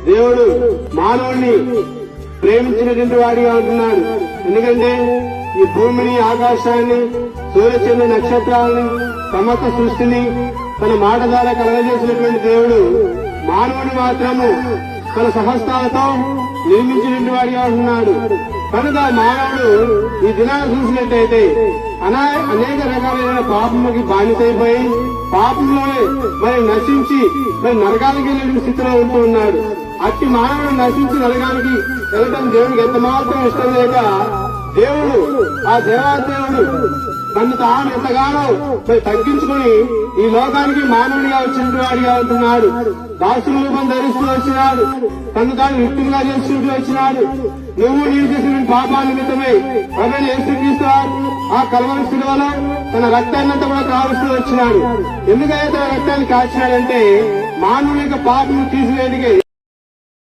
దేవుడు మానవుడిని ప్రేమించినటువంటి వాడిగా ఉంటున్నాడు. ఎందుకంటే ఈ భూమిని, ఆకాశాన్ని, సూర్యచంద్ర నక్షత్రాలని, సమస్త సృష్టిని తన మాట ద్వారా కలగజేసినటువంటి దేవుడు మానవుని మాత్రము తన సహస్తాలతో నిర్మించినటువంటి వాడిగా ఉంటున్నాడు. కనుక మానవుడు ఈ దినాన్ని చూసినట్టయితే అనేక రకాలైన పాపముకి బానిసైపోయి పాపంలోనే నశించి నరకానికి వెళ్ళిన స్థితిలో ఉంటూ ఉన్నాడు. అట్టి మానవుడు నశించి నరకానికి వెళ్ళడం దేవునికి ఎంత మాత్రం ఇష్టం లేక దేవుడు ఆ దేవాదేవుడు తను తాను ఎంతగానో తగ్గించుకుని ఈ లోకానికి మానవుడిగా వచ్చినటువంటి వాడిగా ఉంటున్నాడు. దాసుల రూపం ధరిస్తూ వచ్చినాడు. తను తాను వ్యక్తులుగా చేసుకుంటూ వచ్చినాడు. నువ్వు నీవు చేసిన పాపాల నిమిత్తమై ప్రజలు యేసుక్రీస్తు ఆ కల్వరి శిలువలో తన రక్తాన్నంతా కూడా కారుస్తూ వచ్చినాడు. ఎందుకైతే తన రక్తాన్ని కాల్చినాడంటే మానవుని యొక్క పాపను తీసివేదికే